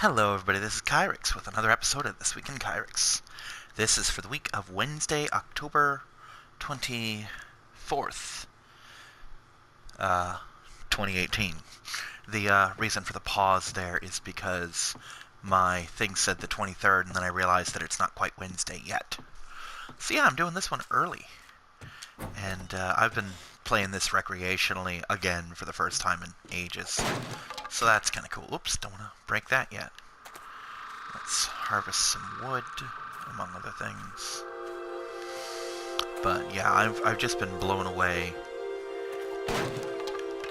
Hello everybody, this is Kyrix with another episode of This Week in Kyrix. This is for the week of Wednesday, October 24th, 2018. The reason for the pause there is because my thing said the 23rd, and then I realized that it's not quite Wednesday yet. So yeah, I'm doing this one early. And I've been playing this recreationally again for the first time in ages. So that's kind of cool. Oops, don't want to break that yet. Let's harvest some wood, among other things. But yeah, I've just been blown away.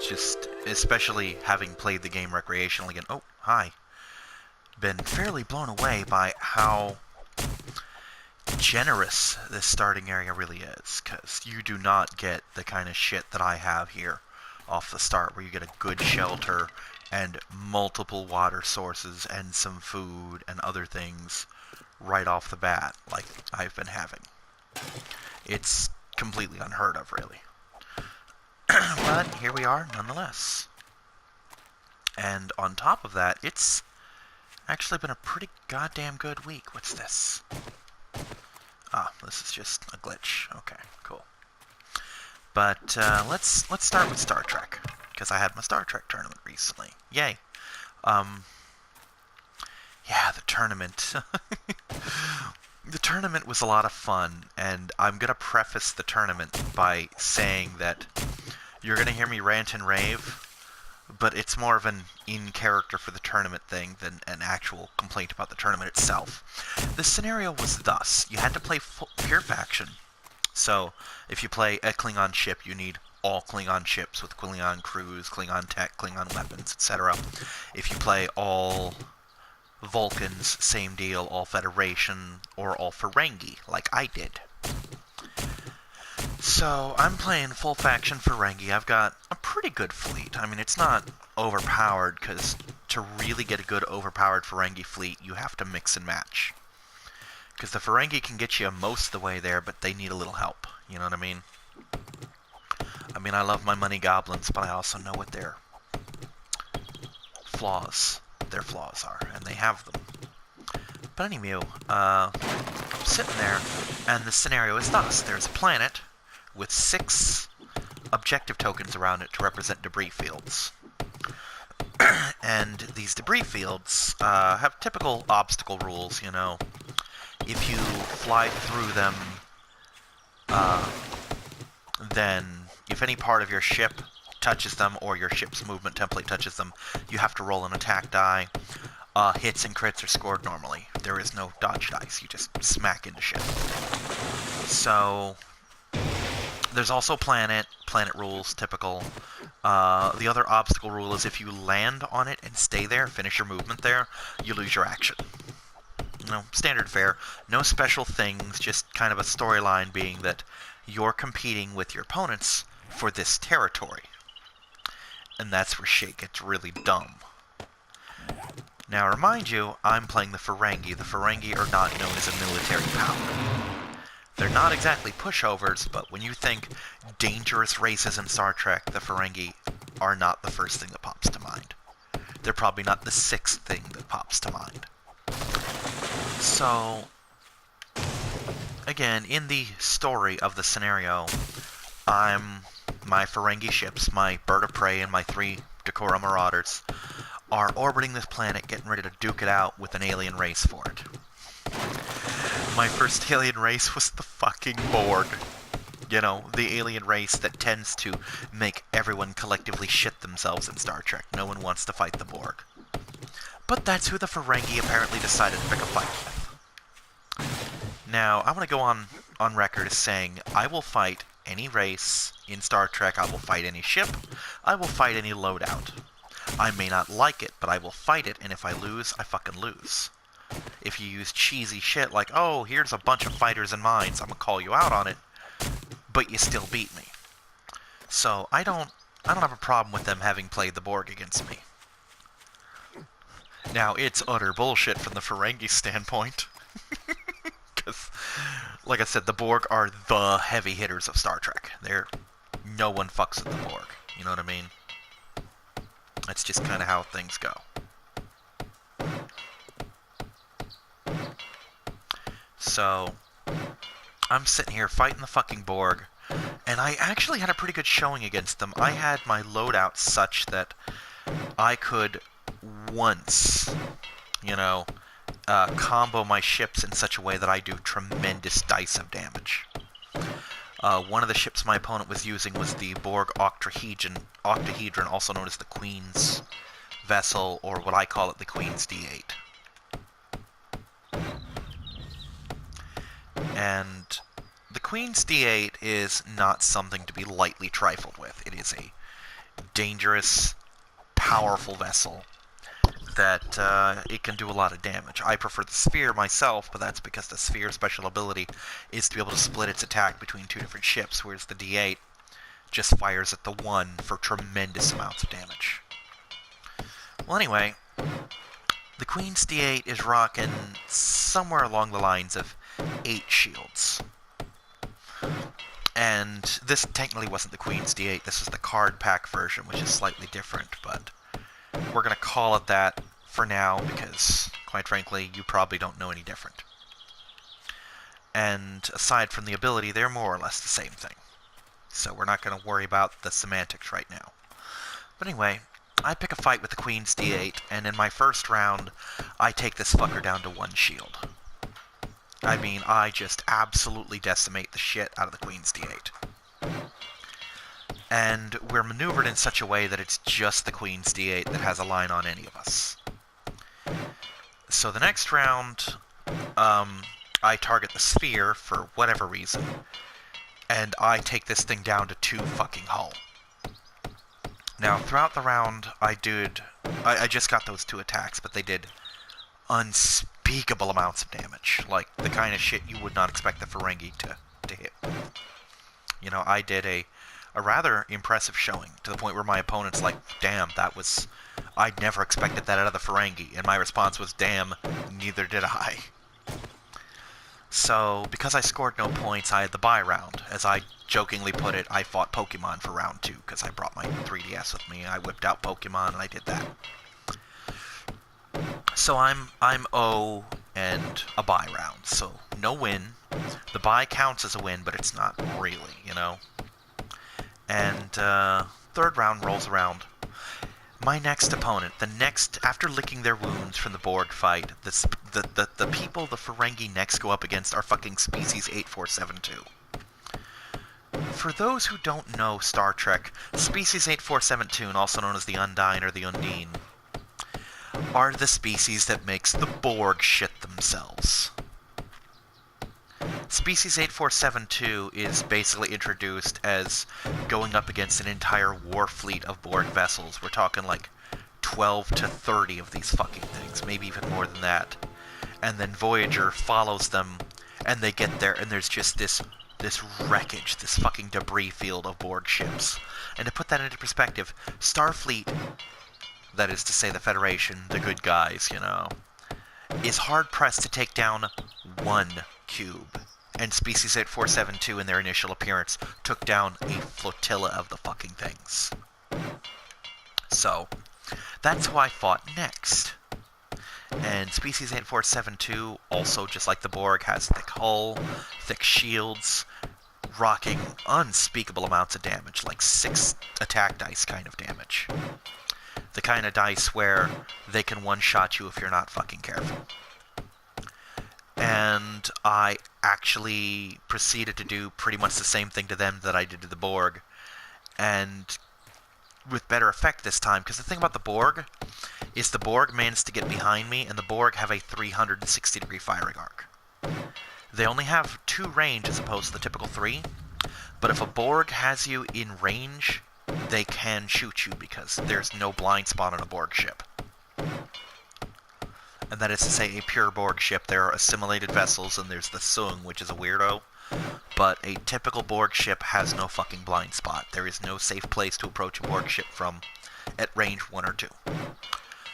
Just, especially having played the game recreationally again. Oh, hi. Been fairly blown away by how generous this starting area really is, because you do not get the kind of shit that I have here off the start, where you get a good shelter and multiple water sources and some food and other things right off the bat, like I've been having. It's completely unheard of, really. But here we are, nonetheless. And on top of that, it's actually been a pretty goddamn good week. What's this? Ah, this is just a glitch. Okay, cool. But let's start with Star Trek, because I had my Star Trek tournament recently. Yay! Yeah, the tournament. The tournament was a lot of fun, and I'm gonna preface the tournament by saying that you're gonna hear me rant and rave, but it's more of an in-character for the tournament thing than an actual complaint about the tournament itself. The scenario was thus. You had to play pure faction. So, if you play a Klingon ship, you need all Klingon ships with Klingon crews, Klingon tech, Klingon weapons, etc. If you play all Vulcans, same deal, all Federation, or all Ferengi, like I did. So, I'm playing full faction Ferengi. I've got a pretty good fleet. I mean, it's not overpowered, because to really get a good overpowered Ferengi fleet, you have to mix and match. Because the Ferengi can get you most of the way there, but they need a little help. You know what I mean? I love my money goblins, but I also know what their flaws are, and they have them. But anyway, I'm sitting there, and the scenario is thus. There's a planet with 6 objective tokens around it to represent debris fields. And these debris fields have typical obstacle rules, you know. If you fly through them, then if any part of your ship touches them, or your ship's movement template touches them, you have to roll an attack die. Hits and crits are scored normally. There is no dodge dice. You just smack into shit. So, there's also planet rules, typical. The other obstacle rule is if you land on it and stay there, finish your movement there, you lose your action. You know, standard fare. No special things, just kind of a storyline being that you're competing with your opponents for this territory. And that's where shit gets really dumb. Now, remind you, I'm playing the Ferengi. The Ferengi are not known as a military power. They're not exactly pushovers, but when you think dangerous races in Star Trek, the Ferengi are not the first thing that pops to mind. They're probably not the 6th thing that pops to mind. So, again, in the story of the scenario, my Ferengi ships, my Bird of Prey, and my 3 Dakora Marauders are orbiting this planet, getting ready to duke it out with an alien race for it. My first alien race was the fucking Borg. You know, the alien race that tends to make everyone collectively shit themselves in Star Trek. No one wants to fight the Borg. But that's who the Ferengi apparently decided to pick a fight with. Now, I want to go on record as saying, I will fight any race in Star Trek, I will fight any ship, I will fight any loadout. I may not like it, but I will fight it, and if I lose, I fucking lose. If you use cheesy shit like, oh, here's a bunch of fighters and mines, I'm gonna call you out on it, but you still beat me. So, I don't have a problem with them having played the Borg against me. Now, it's utter bullshit from the Ferengi standpoint. Because, like I said, the Borg are the heavy hitters of Star Trek. No one fucks with the Borg. You know what I mean? That's just kind of how things go. So, I'm sitting here fighting the fucking Borg, and I actually had a pretty good showing against them. I had my loadout such that I could once, combo my ships in such a way that I do tremendous dice of damage. One of the ships my opponent was using was the Borg Octahedron, also known as the Queen's Vessel, or what I call it, the Queen's D8. And the Queen's D8 is not something to be lightly trifled with. It is a dangerous, powerful vessel that it can do a lot of damage. I prefer the Sphere myself, but that's because the Sphere's special ability is to be able to split its attack between two different ships, whereas the D8 just fires at the one for tremendous amounts of damage. Well, anyway, the Queen's D8 is rocking somewhere along the lines of 8 shields. And this technically wasn't the Queen's D8, this was the card pack version, which is slightly different, but we're going to call it that for now because, quite frankly, you probably don't know any different. And aside from the ability, they're more or less the same thing. So we're not going to worry about the semantics right now. But anyway, I pick a fight with the Queen's D8, and in my first round, I take this fucker down to 1 shield. I mean, I just absolutely decimate the shit out of the Queen's D8. And we're maneuvered in such a way that it's just the Queen's D8 that has a line on any of us. So the next round, I target the Sphere for whatever reason, and I take this thing down to 2 fucking hull. Now, throughout the round, I just got those 2 attacks, but they did unspeakable amounts of damage. Like, the kind of shit you would not expect the Ferengi to hit. I did a rather impressive showing, to the point where my opponent's like, damn, I'd never expected that out of the Ferengi, and my response was, damn, neither did I. So, because I scored no points, I had the bye round. As I jokingly put it, I fought Pokemon for round 2, because I brought my 3DS with me, I whipped out Pokemon, and I did that. So I'm O and a bye round, so no win. The bye counts as a win, but it's not really, And third round rolls around. My next opponent, after licking their wounds from the Borg fight, the people the Ferengi next go up against are fucking Species 8472. For those who don't know Star Trek, Species 8472, also known as the Undyne or the Undine, are the species that makes the Borg shit themselves. Species 8472 is basically introduced as going up against an entire war fleet of Borg vessels. We're talking like 12 to 30 of these fucking things, maybe even more than that. And then Voyager follows them, and they get there, and there's just this wreckage, this fucking debris field of Borg ships. And to put that into perspective, Starfleet, that is to say the Federation, the good guys, is hard-pressed to take down 1 cube. And Species 8472, in their initial appearance, took down a flotilla of the fucking things. So, that's who I fought next. And Species 8472, also just like the Borg, has thick hull, thick shields, rocking unspeakable amounts of damage, like 6 attack dice kind of damage. The kind of dice where they can one-shot you if you're not fucking careful. And I actually proceeded to do pretty much the same thing to them that I did to the Borg, and with better effect this time, because the thing about the Borg is the Borg managed to get behind me, and the Borg have a 360-degree firing arc. They only have 2 range as opposed to the typical 3, but if a Borg has you in range, they can shoot you because there's no blind spot on a Borg ship. And that is to say, a pure Borg ship. There are assimilated vessels, and there's the Sung, which is a weirdo. But a typical Borg ship has no fucking blind spot. There is no safe place to approach a Borg ship from at range 1 or 2.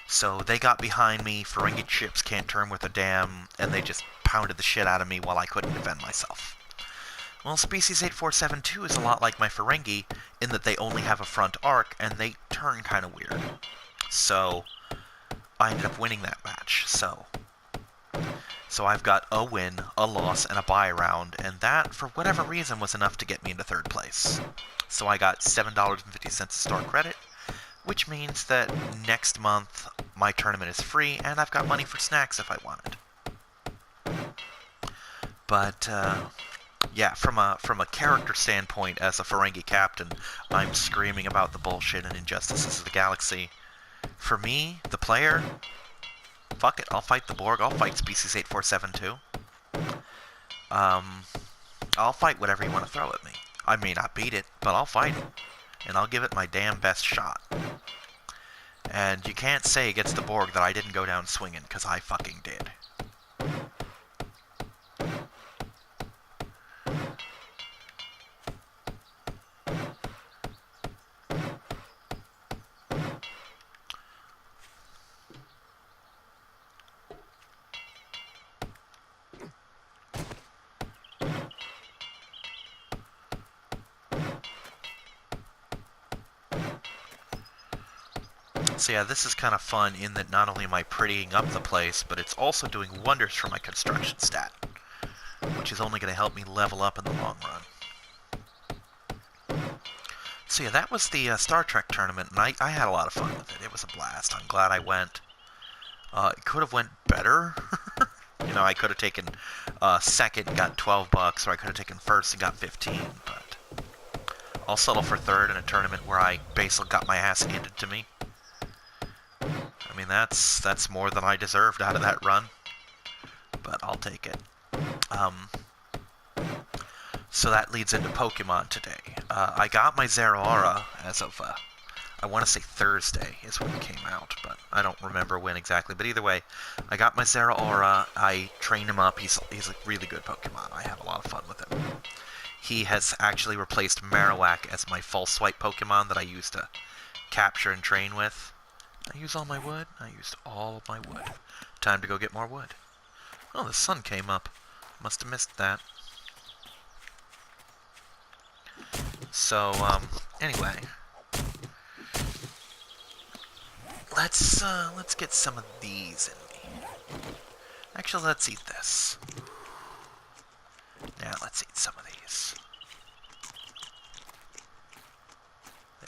So they got behind me, Ferengi ships can't turn with a damn, and they just pounded the shit out of me while I couldn't defend myself. Well, Species 8472 is a lot like my Ferengi, in that they only have a front arc, and they turn kind of weird. So I ended up winning that match. So So I've got a win, a loss, and a bye round, and that, for whatever reason, was enough to get me into third place. So I got $7.50 of store credit, which means that next month my tournament is free, and I've got money for snacks if I wanted. But yeah, from a character standpoint, as a Ferengi captain, I'm screaming about the bullshit and injustices of the galaxy. For me, the player, fuck it, I'll fight the Borg, I'll fight Species 8472. I'll fight whatever you want to throw at me. I may not beat it, but I'll fight it. And I'll give it my damn best shot. And you can't say against the Borg that I didn't go down swinging, because I fucking did. So yeah, this is kind of fun in that not only am I prettying up the place, but it's also doing wonders for my construction stat, which is only going to help me level up in the long run. So yeah, that was the Star Trek tournament, and I had a lot of fun with it. It was a blast. I'm glad I went. It could have went better. You know, I could have taken second and got $12, or I could have taken first and got 15, but I'll settle for third in a tournament where I basically got my ass handed to me. I mean, that's more than I deserved out of that run, but I'll take it. So that leads into Pokemon today. I got my Zeraora as of, I want to say Thursday is when it came out, but I don't remember when exactly. But either way, I got my Zeraora, I trained him up, he's a really good Pokemon, I have a lot of fun with him. He has actually replaced Marowak as my false swipe Pokemon that I used to capture and train with. I use all my wood? I used all of my wood. Time to go get more wood. Oh, the sun came up. Must have missed that. So, anyway. Let's get some of these in me. Actually, let's eat this. Yeah, let's eat some of these.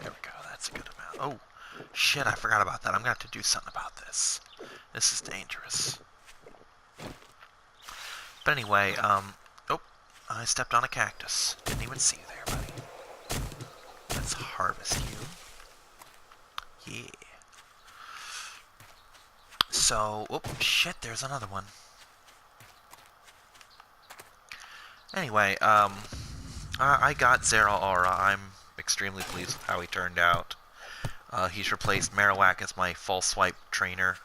There we go, that's a good amount. Oh! Shit, I forgot about that. I'm gonna have to do something about this. This is dangerous. But anyway, oh, I stepped on a cactus. Didn't even see you there, buddy. Let's harvest you. Yeah. So, oh, shit, there's another one. Anyway, I got Zeraora. I'm extremely pleased with how he turned out. He's replaced Marowak as my false swipe trainer.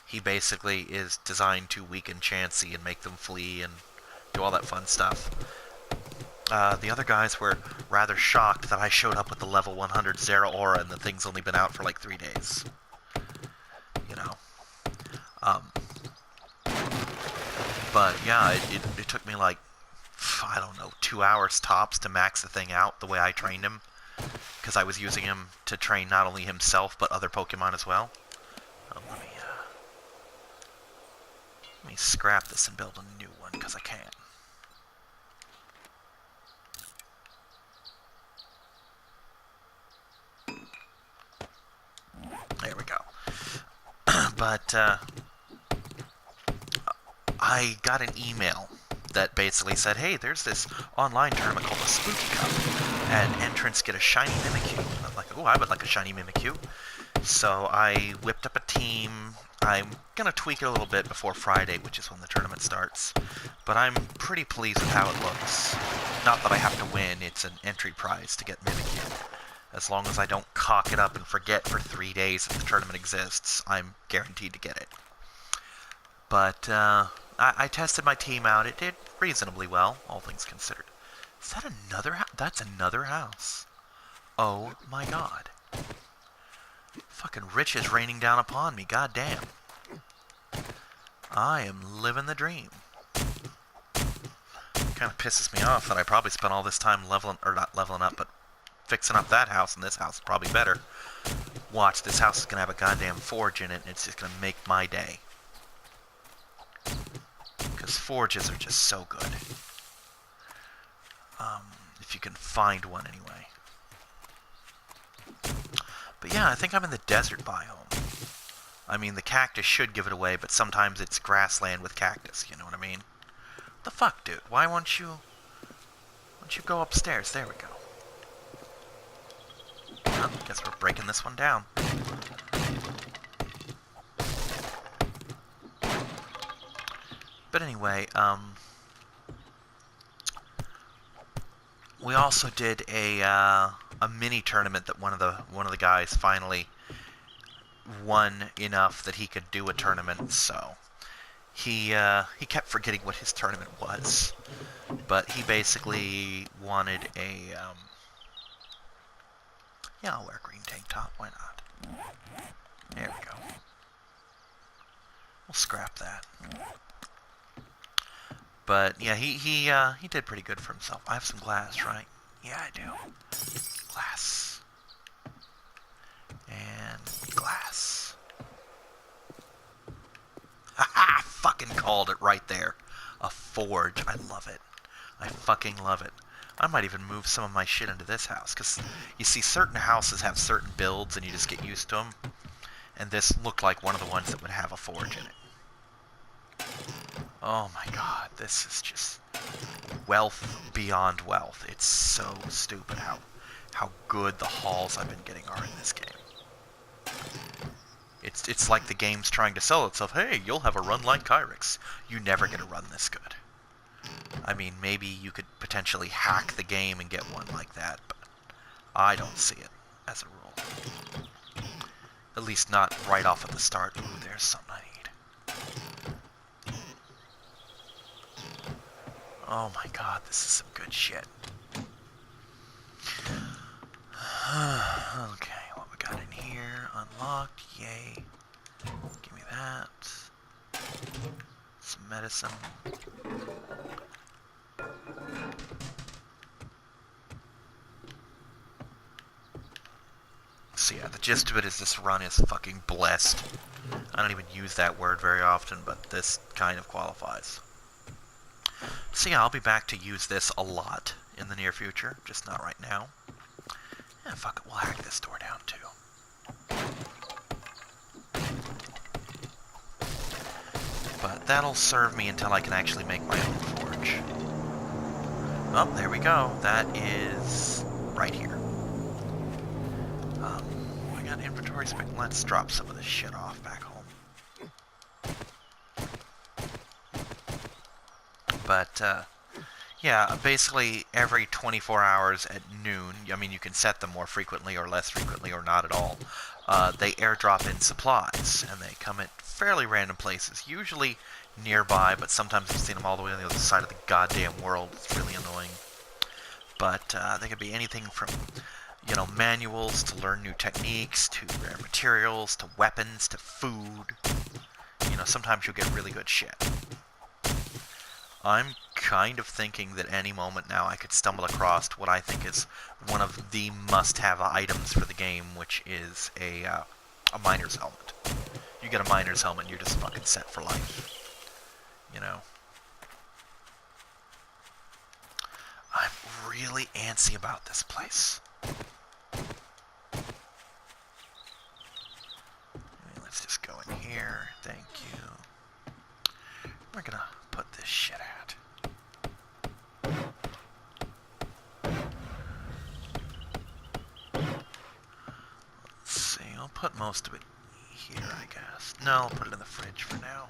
He basically is designed to weaken Chansey and make them flee and do all that fun stuff. The other guys were rather shocked that I showed up with the level 100 Zeraora and the thing's only been out for like 3 days. You know. But yeah, it took me like, I don't know, 2 hours tops to max the thing out the way I trained him. Because I was using him to train not only himself, but other Pokemon as well. Let me scrap this and build a new one, because I can. There we go. But, I got an email that basically said, hey, there's this online tournament called the Spooky Cup, and entrants get a shiny Mimikyu. And I'm like, oh, I would like a shiny Mimikyu. So I whipped up a team. I'm going to tweak it a little bit before Friday, which is when the tournament starts. But I'm pretty pleased with how it looks. Not that I have to win, it's an entry prize to get Mimikyu. As long as I don't cock it up and forget for 3 days that the tournament exists, I'm guaranteed to get it. But, I tested my team out. It did reasonably well, all things considered. Is that another house? That's another house. Oh my god. Fucking riches raining down upon me, goddamn. I am living the dream. Kind of pisses me off that I probably spent all this time leveling, or not leveling up, but fixing up that house, and this house is probably better. Watch, this house is gonna have a goddamn forge in it, and it's just gonna make my day. Those forges are just so good. If you can find one anyway. But yeah, I think I'm in the desert biome. I mean, the cactus should give it away, but sometimes it's grassland with cactus, you know what I mean? What the fuck, dude? Why won't you go upstairs? There we go. Well, guess we're breaking this one down. But anyway, we also did a mini tournament that one of the guys finally won enough that he could do a tournament. So he kept forgetting what his tournament was, but he basically wanted a yeah, I'll wear a green tank top. Why not? There we go. We'll scrap that. But yeah, he did pretty good for himself. I have some glass, right? Yeah, I do. Glass. And glass. Haha! Fucking called it right there. A forge. I love it. I fucking love it. I might even move some of my shit into this house, because you see, certain houses have certain builds and you just get used to them. And this looked like one of the ones that would have a forge in it. Oh my god, this is just wealth beyond wealth. It's so stupid how good the hauls I've been getting are in this game. It's like the game's trying to sell itself. Hey, you'll have a run like Kyrix. You never get a run this good. I mean, maybe you could potentially hack the game and get one like that, but I don't see it as a rule. At least not right off at the start. Ooh, there's something I need. Oh my god, this is some good shit. Okay, what we got in here? Unlocked, yay. Give me that. Some medicine. So yeah, the gist of it is this run is fucking blessed. I don't even use that word very often, but this kind of qualifies. So yeah, I'll be back to use this a lot in the near future, just not right now. Yeah, fuck it, we'll hack this door down too. But that'll serve me until I can actually make my own forge. Oh, there we go. That is right here. I got inventory space. Let's drop some of this shit off back home. But, yeah, basically every 24 hours at noon, I mean, you can set them more frequently or less frequently or not at all, they airdrop in supplies, and they come at fairly random places, usually nearby, but sometimes I've seen them all the way on the other side of the goddamn world. It's really annoying. But they could be anything from, you know, manuals to learn new techniques, to rare materials, to weapons, to food. You know, sometimes you'll get really good shit. I'm kind of thinking that any moment now I could stumble across what I think is one of the must-have items for the game, which is a miner's helmet. You get a miner's helmet, you're just fucking set for life. You know? I'm really antsy about this place. Let's just go in here. Thank you. We're gonna put this shit at. Let's see, I'll put most of it here, I guess. No, I'll put it in the fridge for now.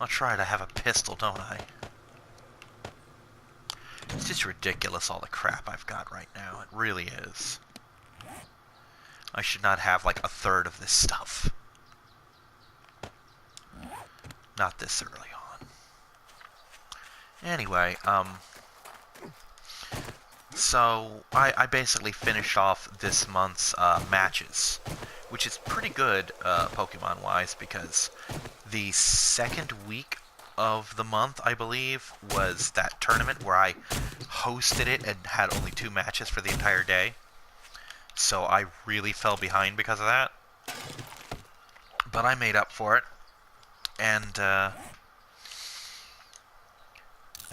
I'll try to have a pistol, don't I? It's just ridiculous, all the crap I've got right now. It really is. I should not have like a third of this stuff. Not this early on. Anyway, so I basically finished off this month's matches, which is pretty good Pokemon-wise, because the second week of the month, I believe, was that tournament where I hosted it and had only 2 matches for the entire day. So I really fell behind because of that. But I made up for it. And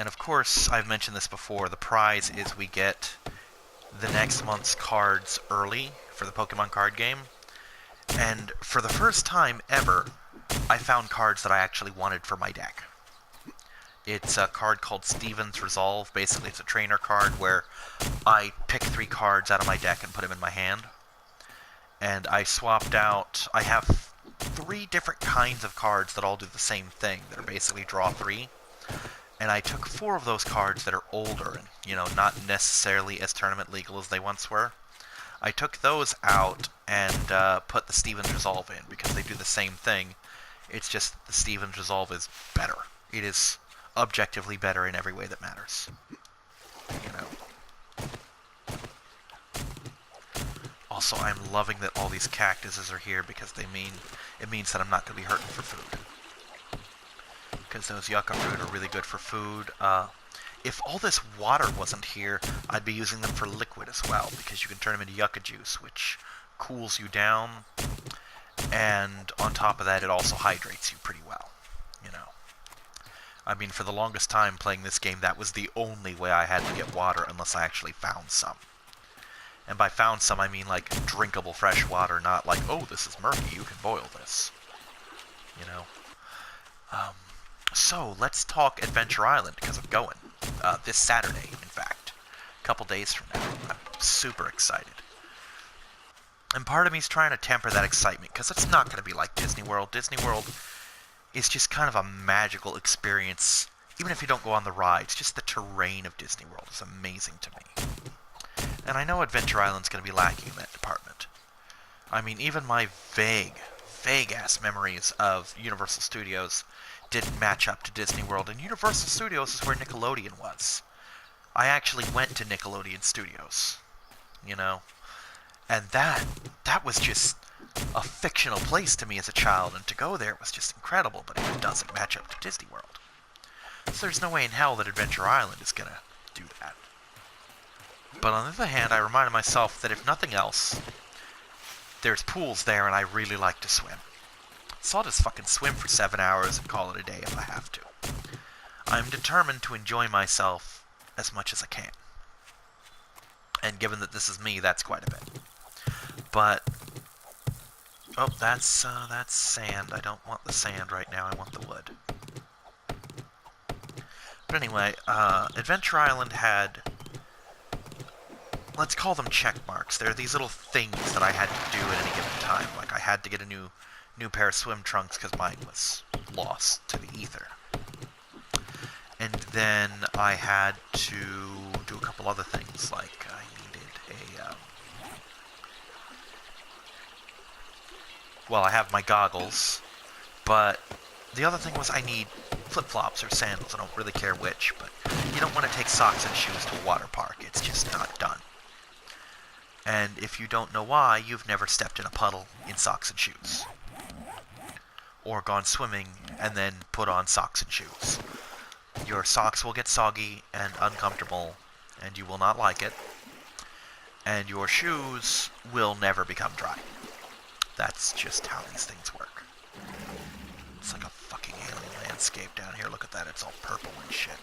of course, I've mentioned this before, the prize is we get the next month's cards early for the Pokemon card game. And for the first time ever, I found cards that I actually wanted for my deck. It's a card called Steven's Resolve. Basically, it's a trainer card where I pick 3 cards out of my deck and put them in my hand. And I swapped out... I have 3 different kinds of cards that all do the same thing. They're basically draw 3. And I took 4 of those cards that are older and, you know, not necessarily as tournament legal as they once were. I took those out and put the Steven's Resolve in because they do the same thing. It's just the Steven's Resolve is better. It is objectively better in every way that matters. You know. Also, I'm loving that all these cactuses are here because it means that I'm not going to be hurting for food. Because those yucca fruit are really good for food. If all this water wasn't here, I'd be using them for liquid as well, because you can turn them into yucca juice, which cools you down, and on top of that, it also hydrates you pretty well, you know. I mean, for the longest time playing this game, that was the only way I had to get water unless I actually found some. And by found some, I mean like drinkable fresh water, not like, oh, this is murky, you can boil this, you know. So, let's talk Adventure Island, because I'm going. This Saturday, in fact. A couple days from now. I'm super excited. And part of me is trying to temper that excitement, because it's not going to be like Disney World. Disney World is just kind of a magical experience. Even if you don't go on the rides, just the terrain of Disney World is amazing to me. And I know Adventure Island's going to be lacking in that department. I mean, even my vague-ass memories of Universal Studios didn't match up to Disney World, and Universal Studios is where Nickelodeon was. I actually went to Nickelodeon Studios, you know, and that was just a fictional place to me as a child, and to go there was just incredible, but it doesn't match up to Disney World. So there's no way in hell that Adventure Island is gonna do that. But on the other hand, I reminded myself that if nothing else, there's pools there and I really like to swim. So I'll just fucking swim for 7 hours and call it a day if I have to. I'm determined to enjoy myself as much as I can. And given that this is me, that's quite a bit. But... oh, that's sand. I don't want the sand right now, I want the wood. But anyway, Adventure Island had... let's call them check marks. They're these little things that I had to do at any given time. Like, I had to get a new pair of swim trunks because mine was lost to the ether. And then I had to do a couple other things, like I needed a... well, I have my goggles, but the other thing was I need flip-flops or sandals. I don't really care which, but you don't want to take socks and shoes to a water park. It's just not done. And if you don't know why, you've never stepped in a puddle in socks and shoes. Or gone swimming and then put on socks and shoes. Your socks will get soggy and uncomfortable, and you will not like it. And your shoes will never become dry. That's just how these things work. It's like a fucking alien landscape down here. Look at that, it's all purple and shit.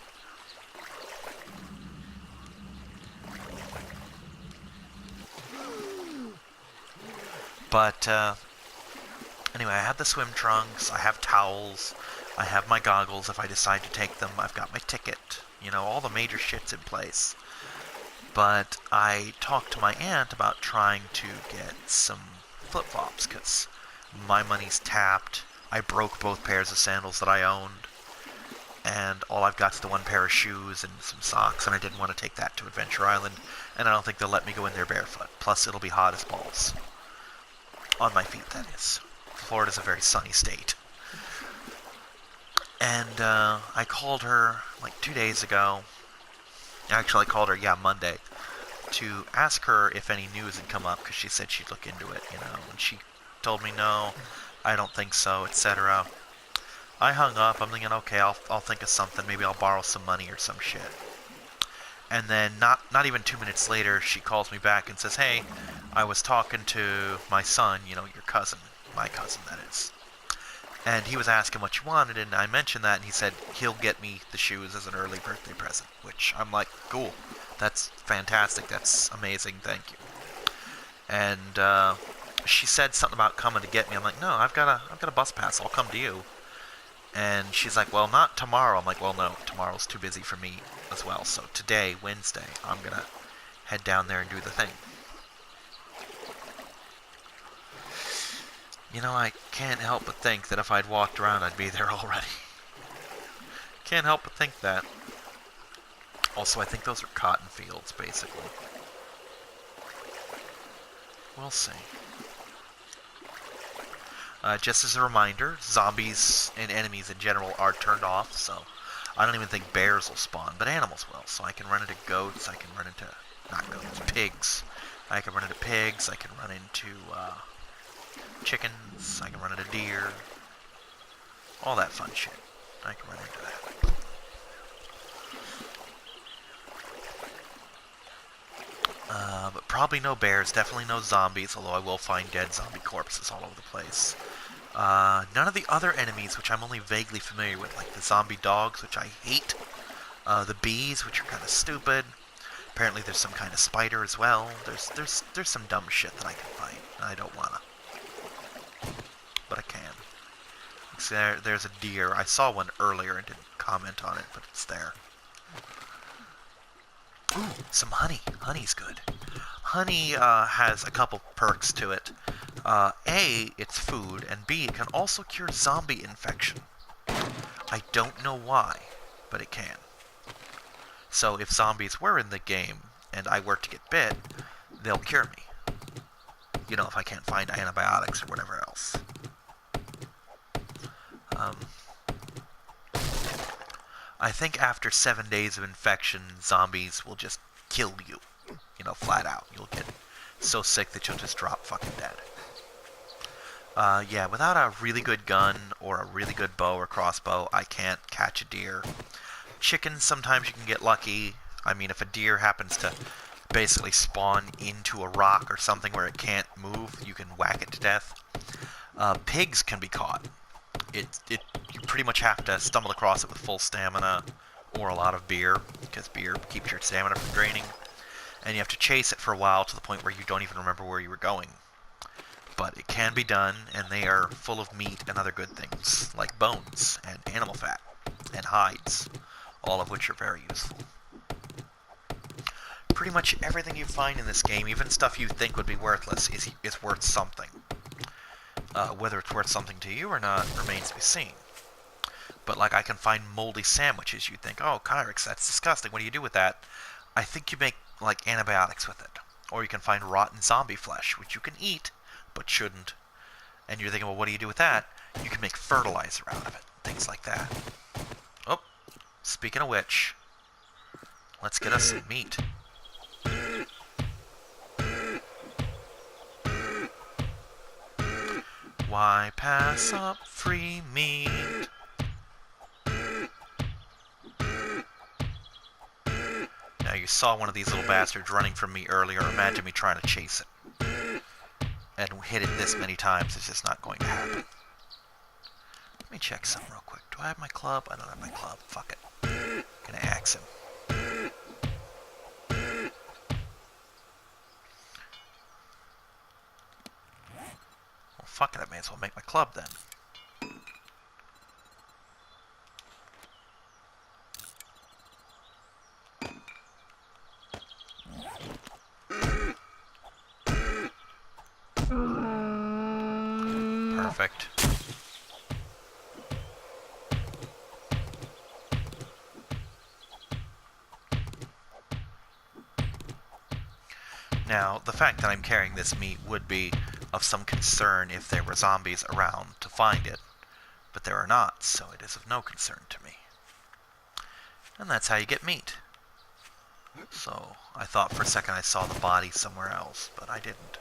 But, anyway, I have the swim trunks, I have towels, I have my goggles if I decide to take them, I've got my ticket, you know, all the major shit's in place. But I talked to my aunt about trying to get some flip-flops, because my money's tapped, I broke both pairs of sandals that I owned, and all I've got is the one pair of shoes and some socks, and I didn't want to take that to Adventure Island, and I don't think they'll let me go in there barefoot, plus it'll be hot as balls. On my feet, that is. Florida's a very sunny state. And I called her like 2 days ago. Actually, I called her, Monday, to ask her if any news had come up, because she said she'd look into it, you know. And she told me, no, I don't think so, etc. I hung up. I'm thinking, okay, I'll think of something. Maybe I'll borrow some money or some shit. And then not even 2 minutes later, she calls me back and says, hey, I was talking to my son, you know, your cousin, my cousin, that is. And he was asking what you wanted, and I mentioned that, and he said he'll get me the shoes as an early birthday present, which I'm like, cool. That's fantastic. That's amazing. Thank you. And she said something about coming to get me. I'm like, no, I've got a bus pass. I'll come to you. And she's like, well, not tomorrow. I'm like, well, no, tomorrow's too busy for me as well. So today, Wednesday, I'm going to head down there and do the thing. You know, I can't help but think that if I'd walked around, I'd be there already. Can't help but think that. Also, I think those are cotton fields, basically. We'll see. Just as a reminder, zombies and enemies in general are turned off, so I don't even think bears will spawn, but animals will. So I can run into goats, I can run into, not goats, pigs. I can run into pigs, I can run into chickens, I can run into deer. All that fun shit. I can run into that. But probably no bears, definitely no zombies, although I will find dead zombie corpses all over the place. None of the other enemies, which I'm only vaguely familiar with, like the zombie dogs, which I hate. The bees, which are kind of stupid. Apparently there's some kind of spider as well. There's some dumb shit that I can fight. I don't wanna. But I can. There's a deer. I saw one earlier and didn't comment on it, but it's there. Ooh, some honey. Honey's good. Honey has a couple perks to it. A, it's food, and B, it can also cure zombie infection. I don't know why, but it can. So if zombies were in the game, and I were to get bit, they'll cure me. You know, if I can't find antibiotics or whatever else. I think after 7 days of infection, zombies will just kill you. You know, flat out. You'll get so sick that you'll just drop fucking dead. Yeah, without a really good gun or a really good bow or crossbow, I can't catch a deer. Chickens, sometimes you can get lucky. I mean, if a deer happens to basically spawn into a rock or something where it can't move, you can whack it to death. Pigs can be caught. You pretty much have to stumble across it with full stamina or a lot of beer, because beer keeps your stamina from draining. And you have to chase it for a while to the point where you don't even remember where you were going. But it can be done, and they are full of meat and other good things, like bones and animal fat and hides, all of which are very useful. Pretty much everything you find in this game, even stuff you think would be worthless, is worth something. Whether it's worth something to you or not remains to be seen. But like I can find moldy sandwiches, you think, oh, Kyrix, that's disgusting, what do you do with that? I think you make like antibiotics with it. Or you can find rotten zombie flesh, which you can eat, but shouldn't. And you're thinking, well, what do you do with that? You can make fertilizer out of it, things like that. Oh, speaking of which, let's get us some meat. Why pass up free meat? Now you saw one of these little bastards running from me earlier. Imagine me trying to chase it. And hit it this many times, it's just not going to happen. Let me check something real quick. Do I have my club? I don't have my club. Fuck it. Gonna axe him. Well, fuck it. I may as well make my club then. Perfect. Now, the fact that I'm carrying this meat would be of some concern if there were zombies around to find it, but there are not, so it is of no concern to me. And that's how you get meat. So, I thought for a second I saw the body somewhere else, but I didn't.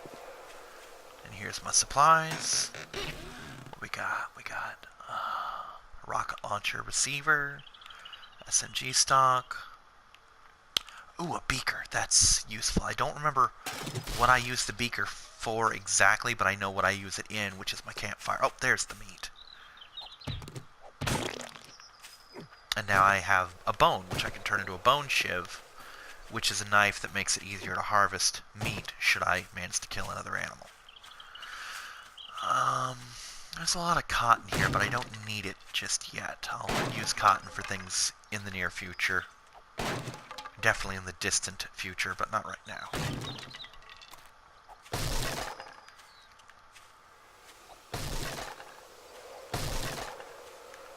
And here's my supplies. What we got? We got rocket launcher receiver, SMG stock. Ooh, a beaker. That's useful. I don't remember what I use the beaker for exactly, but I know what I use it in, which is my campfire. Oh, there's the meat. And now I have a bone, which I can turn into a bone shiv, which is a knife that makes it easier to harvest meat should I manage to kill another animal. There's a lot of cotton here, but I don't need it just yet. I'll use cotton for things in the near future. Definitely in the distant future, but not right now.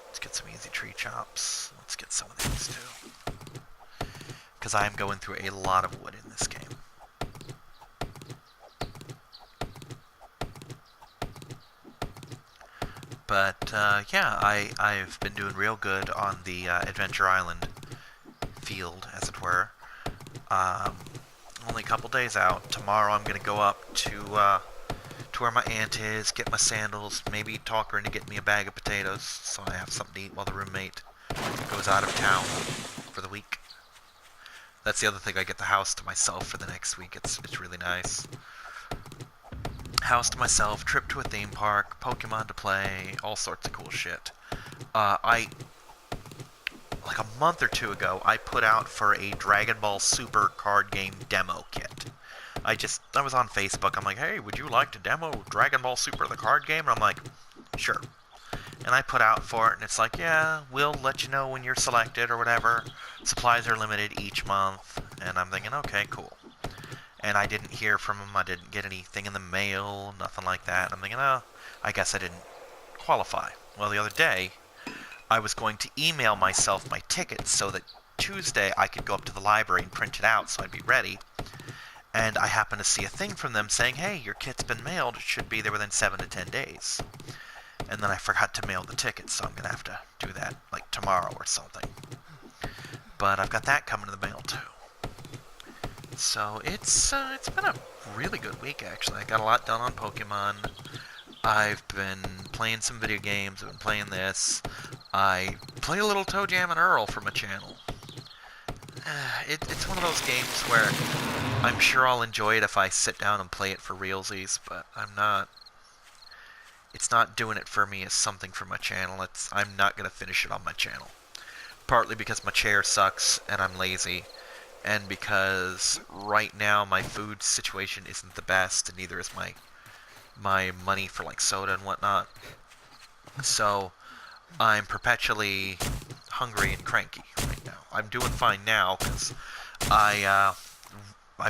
Let's get some easy tree chops. Let's get some of these too. Because I am going through a lot of wood in this game. But, yeah, I've been doing real good on the Adventure Island field, as it were. Only a couple days out. Tomorrow I'm going to go up to where my aunt is, get my sandals, maybe talk her into getting me a bag of potatoes so I have something to eat while the roommate goes out of town for the week. That's the other thing, I get the house to myself for the next week. It's really nice. House to myself, trip to a theme park, Pokemon to play, all sorts of cool shit. Like a month or two ago, I put out for a Dragon Ball Super card game demo kit. I was on Facebook, I'm like, hey, would you like to demo Dragon Ball Super, the card game? And I'm like, sure. And I put out for it, and it's like, yeah, we'll let you know when you're selected or whatever. Supplies are limited each month. And I'm thinking, okay, cool. And I didn't hear from them. I didn't get anything in the mail, nothing like that. And I'm thinking, oh, I guess I didn't qualify. Well, the other day, I was going to email myself my tickets so that Tuesday I could go up to the library and print it out so I'd be ready. And I happened to see a thing from them saying, hey, your kit's been mailed. It should be there within 7 to 10 days. And then I forgot to mail the tickets, so I'm going to have to do that like tomorrow or something. But I've got that coming in the mail too. So it's been a really good week, actually. I got a lot done on Pokemon. I've been playing some video games. I've been playing this. I play a little Toe Jam and Earl for my channel. It's one of those games where I'm sure I'll enjoy it if I sit down and play it for realsies, but I'm not. It's not doing it for me as something for my channel. I'm not going to finish it on my channel. Partly because my chair sucks and I'm lazy. And because right now my food situation isn't the best, and neither is my money for like soda and whatnot. So I'm perpetually hungry and cranky right now. I'm doing fine now because I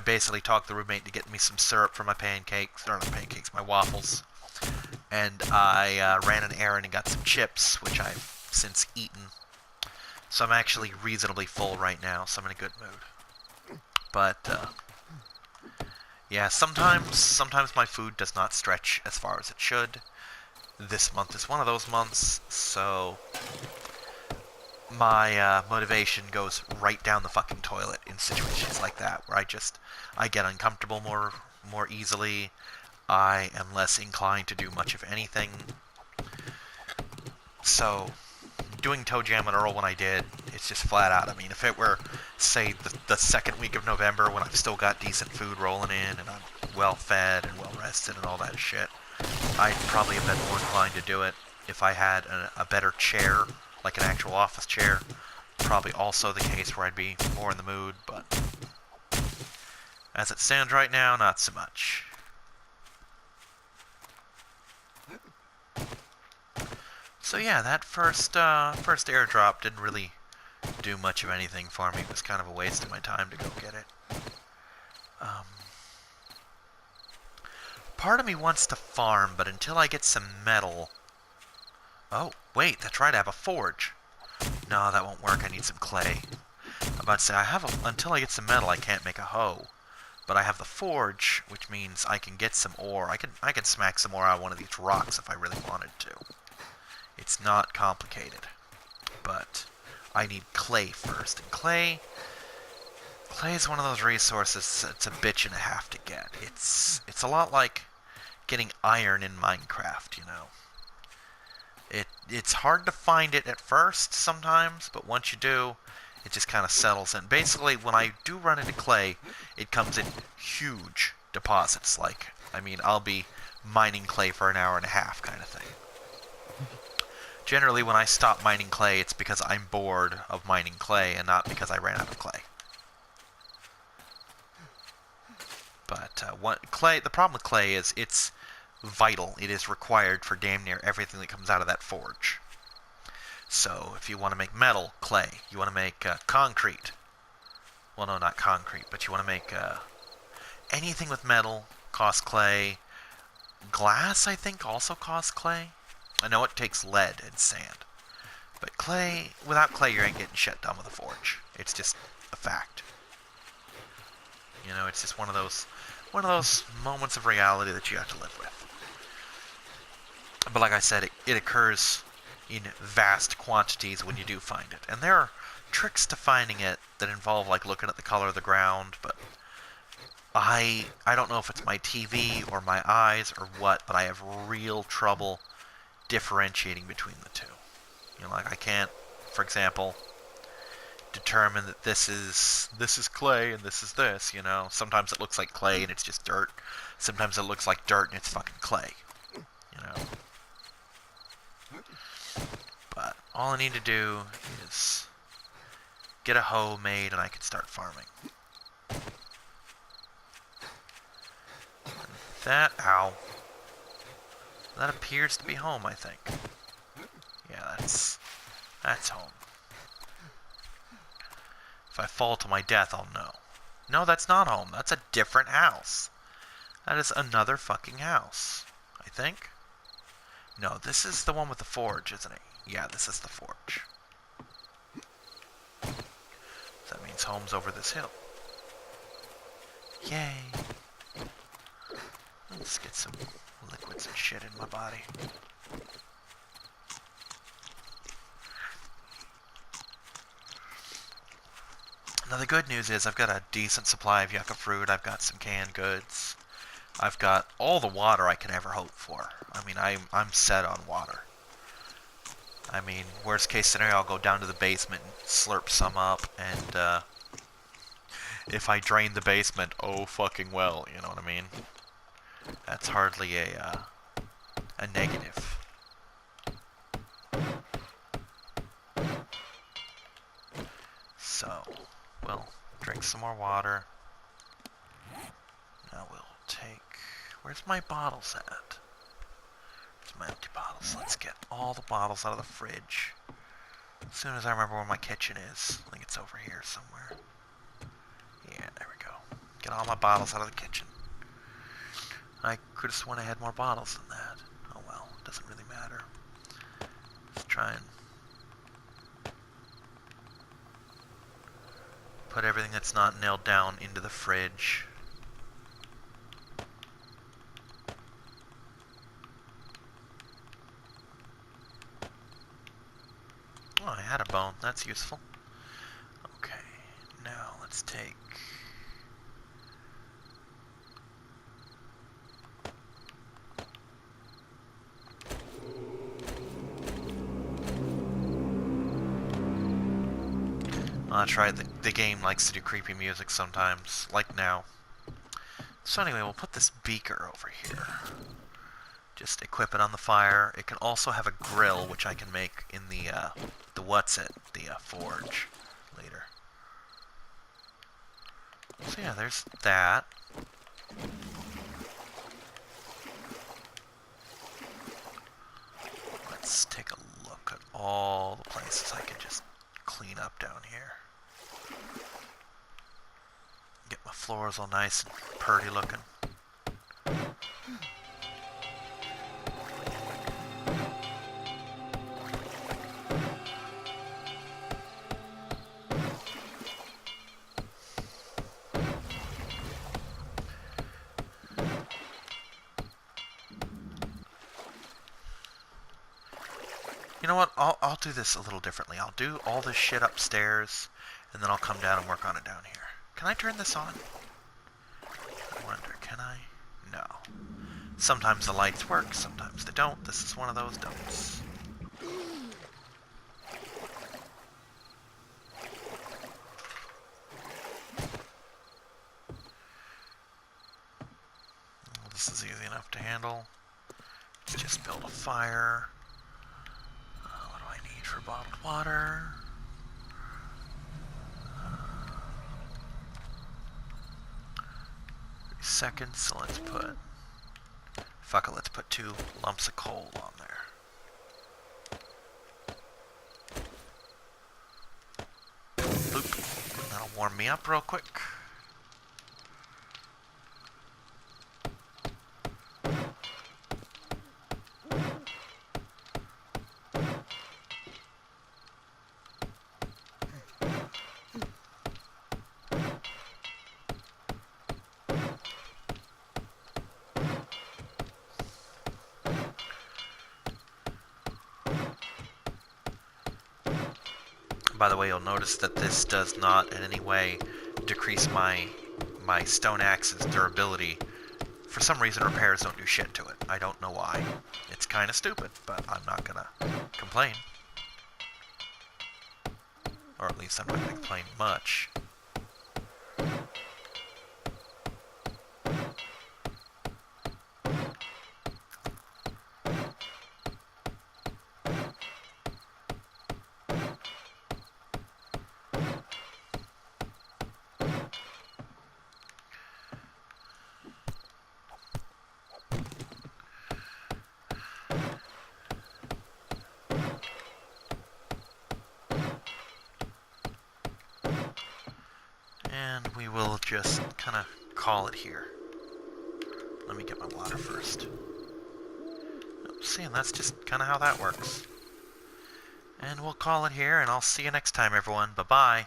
basically talked the roommate to get me some syrup for my pancakes, or not pancakes, my waffles. And I ran an errand and got some chips, which I've since eaten. So I'm actually reasonably full right now, so I'm in a good mood. But, yeah, sometimes my food does not stretch as far as it should. This month is one of those months, so my motivation goes right down the fucking toilet in situations like that, where I get uncomfortable more easily. I am less inclined to do much of anything. So doing Toe Jam and Earl when I did, it's just flat out. I mean, if it were, say, the second week of November when I've still got decent food rolling in and I'm well fed and well rested and all that shit, I'd probably have been more inclined to do it. If I had a better chair, like an actual office chair, probably also the case where I'd be more in the mood, but as it stands right now, not so much. So yeah, that first airdrop didn't really do much of anything for me. It was kind of a waste of my time to go get it. Part of me wants to farm, but until I get some metal... Oh, wait, that's right, I have a forge. No, that won't work, I need some clay. I'm about to say, until I get some metal, I can't make a hoe. But I have the forge, which means I can get some ore. I can smack some ore out of one of these rocks if I really wanted to. It's not complicated, but I need clay first. And clay is one of those resources that's a bitch and a half to get. It's a lot like getting iron in Minecraft, you know. It's hard to find it at first sometimes, but once you do, it just kind of settles in. Basically, when I do run into clay, it comes in huge deposits. Like, I mean, I'll be mining clay for an hour and a half kind of thing. Generally, when I stop mining clay, it's because I'm bored of mining clay and not because I ran out of clay. But the problem with clay is it's vital. It is required for damn near everything that comes out of that forge. So if you want to make metal, clay. You want to make concrete. Well, no, not concrete, but you want to make anything with metal costs clay. Glass, I think, also costs clay. I know it takes lead and sand. But clay, without clay, you ain't getting shit done with a forge. It's just a fact. You know, it's just one of those moments of reality that you have to live with. But like I said, it occurs in vast quantities when you do find it. And there are tricks to finding it that involve like looking at the color of the ground, but I don't know if it's my TV or my eyes or what, but I have real trouble differentiating between the two. You know, like I can't, for example, determine that this is clay and this is this, you know. Sometimes it looks like clay and it's just dirt. Sometimes it looks like dirt and it's fucking clay. You know. But all I need to do is get a hoe made and I can start farming. That, ow. That appears to be home, I think. Yeah, that's home. If I fall to my death, I'll know. No, that's not home. That's a different house. That is another fucking house, I think. No, this is the one with the forge, isn't it? Yeah, this is the forge. So that means home's over this hill. Yay. Let's get some liquids and shit in my body. Now the good news is I've got a decent supply of yucca fruit. I've got some canned goods. I've got all the water I can ever hope for. I mean, I'm set on water. I mean, worst case scenario, I'll go down to the basement and slurp some up, and if I drain the basement, oh fucking well, you know what I mean? That's hardly a negative. So, we'll drink some more water. Now we'll take... Where's my bottles at? Where's my empty bottles? Let's get all the bottles out of the fridge. As soon as I remember where my kitchen is. I think it's over here somewhere. Yeah, there we go. Get all my bottles out of the kitchen. I could have sworn I had more bottles than that. Oh well, it doesn't really matter. Let's try and put everything that's not nailed down into the fridge. Oh, I had a bone. That's useful. Okay, now let's take... Oh, that's right, the game likes to do creepy music sometimes, like now. So anyway, we'll put this beaker over here. Just equip it on the fire. It can also have a grill, which I can make in the forge later. So yeah, there's that. Let's take a look at all the places I can just clean up down here. Get my floors all nice and purty looking. You know what? I'll do this a little differently. I'll do all this shit upstairs, and then I'll come down and work on it down here. Can I turn this on? I wonder, can I? No. Sometimes the lights work, sometimes they don't. This is one of those don'ts. This is easy enough to handle. Let's just build a fire. What do I need for bottled water? 3 seconds, so let's put... Fuck it, let's put 2 lumps of coal on there. Boop. That'll warm me up real quick. By the way, you'll notice that this does not in any way decrease my stone axe's durability. For some reason, repairs don't do shit to it. I don't know why. It's kind of stupid, but I'm not gonna complain. Or at least I'm not gonna complain much. And we will just kind of call it here. Let me get my water first. See, and that's just kind of how that works. And we'll call it here, and I'll see you next time, everyone. Bye-bye.